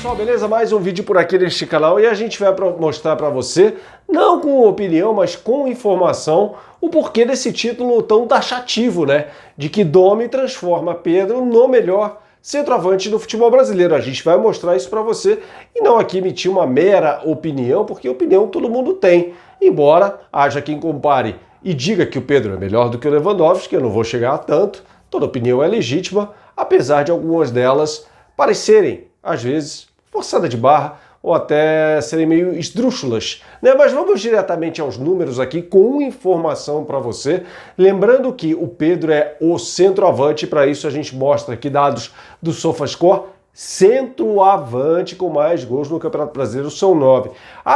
pessoal, beleza? Mais um vídeo por aqui neste canal e a gente vai mostrar para você, não com opinião, mas com informação, o porquê desse título tão taxativo, né? De que Domi transforma Pedro no melhor centroavante do futebol brasileiro. A gente vai mostrar isso para você e não aqui emitir uma mera opinião, porque opinião todo mundo tem. Embora haja quem compare e diga que o Pedro é melhor do que o Lewandowski, eu não vou chegar a tanto, toda opinião é legítima, apesar de algumas delas parecerem, às vezes, forçada de barra ou até serem meio esdrúxulas, né? Mas vamos diretamente aos números aqui com informação para você. Lembrando que o Pedro é o centroavante, para isso a gente mostra aqui dados do SofaScore, centroavante com mais gols no Campeonato Brasileiro são 9.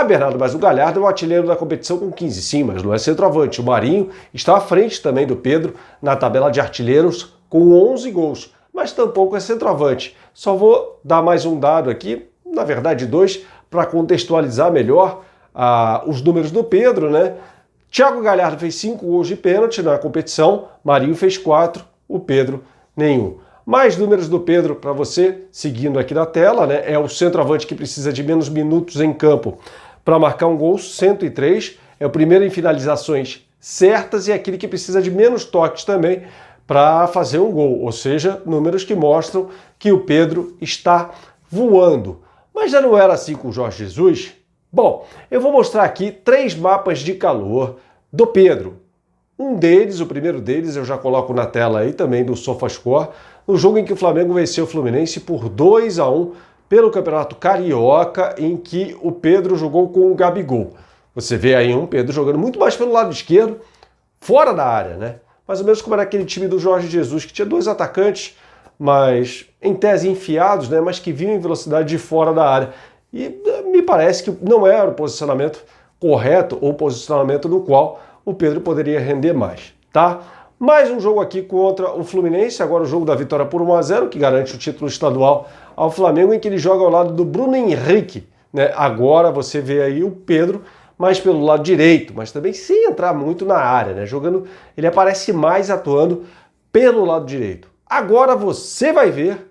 Bernardo, mas o Galhardo é o artilheiro da competição com 15, sim, mas não é centroavante. O Marinho está à frente também do Pedro na tabela de artilheiros com 11 gols, mas tampouco é centroavante. Só vou dar mais um dado aqui, na verdade dois, para contextualizar melhor os números do Pedro, né? Thiago Galhardo fez 5 gols de pênalti na competição, Marinho fez 4, o Pedro nenhum. Mais números do Pedro para você, seguindo aqui na tela, né? É o centroavante que precisa de menos minutos em campo para marcar um gol, 103. É o primeiro em finalizações certas e é aquele que precisa de menos toques também para fazer um gol. Ou seja, números que mostram que o Pedro está voando. Mas já não era assim com o Jorge Jesus? Bom, eu vou mostrar aqui 3 mapas de calor do Pedro. Um deles, o primeiro deles, eu já coloco na tela aí também do SofaScore, no jogo em que o Flamengo venceu o Fluminense por 2-1 pelo Campeonato Carioca, em que o Pedro jogou com o Gabigol. Você vê aí um Pedro jogando muito mais pelo lado esquerdo, fora da área, né? Mais ou menos como era aquele time do Jorge Jesus, que tinha 2 atacantes, mas em tese enfiados, né? Mas que vinham em velocidade de fora da área. E me parece que não era o posicionamento correto ou o posicionamento no qual o Pedro poderia render mais, tá? Mais um jogo aqui contra o Fluminense, agora o jogo da vitória por 1-0, que garante o título estadual ao Flamengo, em que ele joga ao lado do Bruno Henrique, né? Agora você vê aí o Pedro mais pelo lado direito, mas também sem entrar muito na área, né? Jogando, ele aparece mais atuando pelo lado direito. Agora você vai ver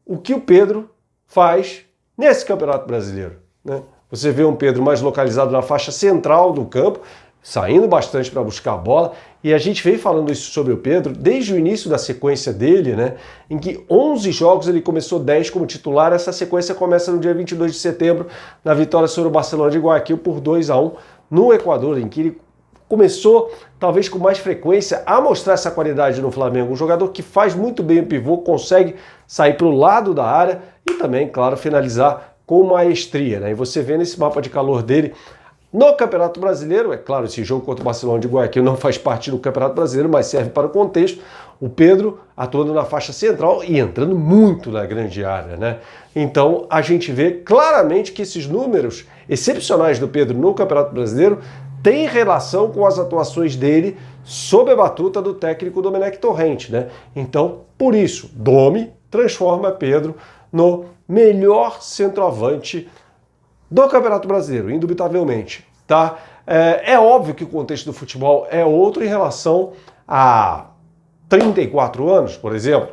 o que o Pedro faz nesse Campeonato Brasileiro, né? Você vê um Pedro mais localizado na faixa central do campo, saindo bastante para buscar a bola, e a gente vem falando isso sobre o Pedro desde o início da sequência dele, né? Em que 11 jogos ele começou 10 como titular. Essa sequência começa no dia 22 de setembro, na vitória sobre o Barcelona de Guayaquil por 2-1 no Equador, em que ele começou, talvez com mais frequência, a mostrar essa qualidade no Flamengo. Um jogador que faz muito bem o pivô, consegue sair para o lado da área e também, claro, finalizar com maestria, né? E você vê nesse mapa de calor dele no Campeonato Brasileiro, é claro, esse jogo contra o Barcelona de Guayaquil não faz parte do Campeonato Brasileiro, mas serve para o contexto. O Pedro atuando na faixa central e entrando muito na grande área, né? Então a gente vê claramente que esses números excepcionais do Pedro no Campeonato Brasileiro têm relação com as atuações dele sob a batuta do técnico Domenech Torrent, né? Então, por isso, Domi transforma Pedro no melhor centroavante do Campeonato Brasileiro, indubitavelmente, tá? É óbvio que o contexto do futebol é outro em relação a 34 anos, por exemplo.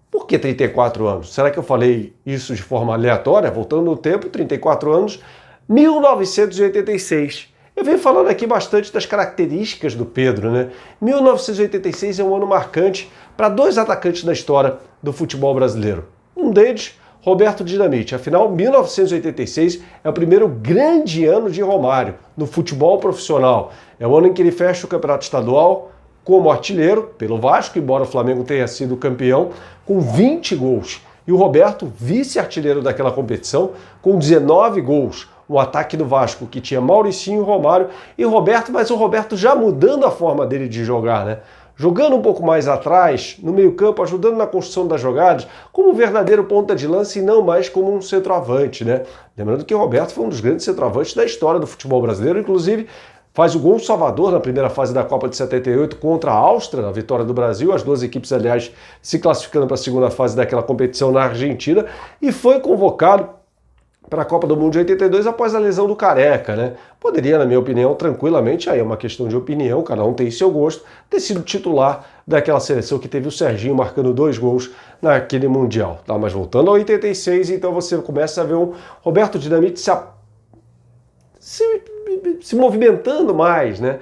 Por que 34 anos? Será que eu falei isso de forma aleatória? Voltando no tempo, 34 anos, 1986. Eu venho falando aqui bastante das características do Pedro, né? 1986 é um ano marcante para 2 atacantes da história do futebol brasileiro. Um deles, Roberto Dinamite. Afinal, 1986 é o primeiro grande ano de Romário no futebol profissional. É o ano em que ele fecha o campeonato estadual como artilheiro pelo Vasco, embora o Flamengo tenha sido campeão, com 20 gols. E o Roberto, vice-artilheiro daquela competição, com 19 gols. O ataque do Vasco, que tinha Mauricinho, Romário e Roberto, mas o Roberto já mudando a forma dele de jogar, né? Jogando um pouco mais atrás, no meio-campo, ajudando na construção das jogadas, como um verdadeiro ponta de lança e não mais como um centroavante, né? Lembrando que o Roberto foi um dos grandes centroavantes da história do futebol brasileiro, inclusive faz o gol salvador na primeira fase da Copa de 78 contra a Áustria, na vitória do Brasil, as 2 equipes, aliás, se classificando para a segunda fase daquela competição na Argentina, e foi convocado para a Copa do Mundo de 82 após a lesão do Careca, né? Poderia, na minha opinião, tranquilamente, aí é uma questão de opinião, cada um tem seu gosto, ter sido titular daquela seleção que teve o Serginho marcando 2 gols naquele Mundial. Tá? Mas voltando a 86, então você começa a ver um Roberto Dinamite se movimentando mais, né?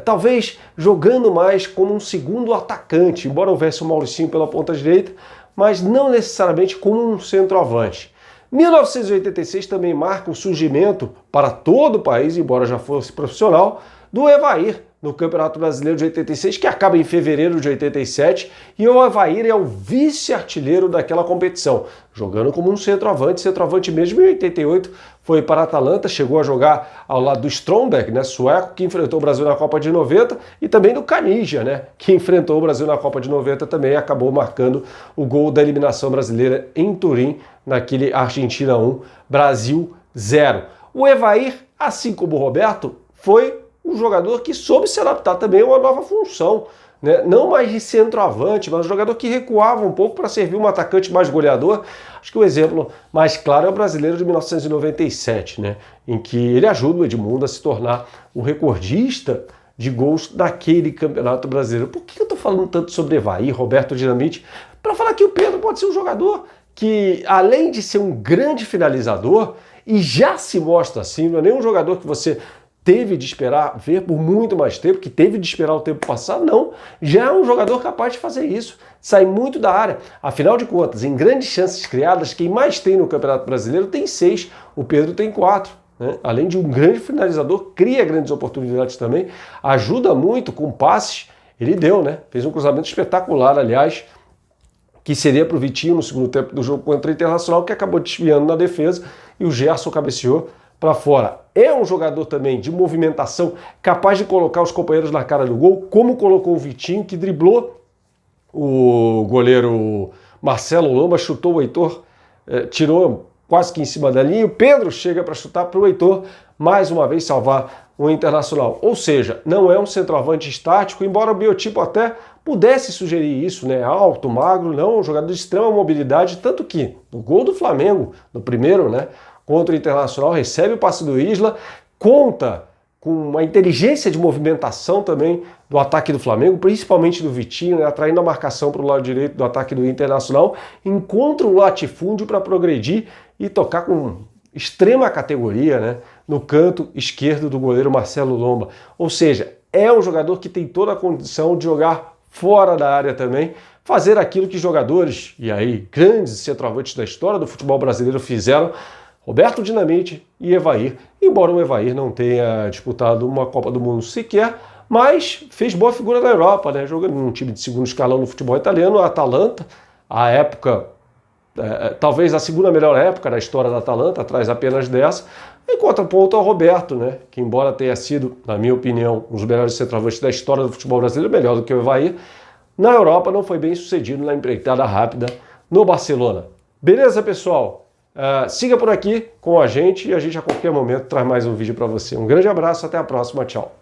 Talvez jogando mais como um segundo atacante, embora houvesse o Mauricinho pela ponta direita, mas não necessariamente como um centroavante. 1986 também marca o surgimento para todo o país, embora já fosse profissional, do Evair no Campeonato Brasileiro de 86, que acaba em fevereiro de 87, e o Evair é o vice-artilheiro daquela competição, jogando como um centroavante mesmo. Em 88 foi para a Atalanta, chegou a jogar ao lado do Stromberg, né, sueco, que enfrentou o Brasil na Copa de 90, e também do Canija, né, que enfrentou o Brasil na Copa de 90 também, e acabou marcando o gol da eliminação brasileira em Turim, naquele Argentina 1, Brasil 0. O Evair, assim como o Roberto, foi um jogador que soube se adaptar também a uma nova função, né? Não mais de centroavante, mas um jogador que recuava um pouco para servir um atacante mais goleador. Acho que o exemplo mais claro é o brasileiro de 1997, né? Em que ele ajuda o Edmundo a se tornar o recordista de gols daquele Campeonato Brasileiro. Por que eu estou falando tanto sobre Evair, Roberto Dinamite? Para falar que o Pedro pode ser um jogador que, além de ser um grande finalizador, e já se mostra assim, não é nem um jogador que você teve de esperar ver por muito mais tempo, que teve de esperar o tempo passar, não. Já é um jogador capaz de fazer isso, sai muito da área. Afinal de contas, em grandes chances criadas, quem mais tem no Campeonato Brasileiro tem 6, o Pedro tem 4. Né? Além de um grande finalizador, cria grandes oportunidades também, ajuda muito com passes. Ele deu, né? Fez um cruzamento espetacular, aliás, que seria para o Vitinho no segundo tempo do jogo contra o Internacional, que acabou desviando na defesa e o Gerson cabeceou para fora. É um jogador também de movimentação, capaz de colocar os companheiros na cara do gol, como colocou o Vitinho, que driblou o goleiro Marcelo Lomba, chutou o Heitor, tirou quase que em cima da linha, o Pedro chega para chutar para o Heitor, mais uma vez salvar o Internacional. Ou seja, não é um centroavante estático, embora o biotipo até pudesse sugerir isso, né? Alto, magro, não, um jogador de extrema mobilidade, tanto que no gol do Flamengo, no primeiro, né, contra o Internacional, recebe o passe do Isla, conta com uma inteligência de movimentação também do ataque do Flamengo, principalmente do Vitinho, né, atraindo a marcação para o lado direito do ataque do Internacional, encontra um latifúndio para progredir e tocar com extrema categoria, né, no canto esquerdo do goleiro Marcelo Lomba. Ou seja, é um jogador que tem toda a condição de jogar fora da área também, fazer aquilo que jogadores, e aí grandes centroavantes da história do futebol brasileiro fizeram, Roberto Dinamite e Evair, embora o Evair não tenha disputado uma Copa do Mundo sequer, mas fez boa figura na Europa, né? Jogando num time de segundo escalão no futebol italiano, a Atalanta, a época, talvez a segunda melhor época da história da Atalanta, atrás apenas dessa, em contraponto ao Roberto, né? Que embora tenha sido, na minha opinião, um dos melhores centroavantes da história do futebol brasileiro, melhor do que o Evair, na Europa não foi bem sucedido na empreitada rápida no Barcelona. Beleza, pessoal? Siga por aqui com a gente e a gente a qualquer momento traz mais um vídeo para você. Um grande abraço, até a próxima, tchau.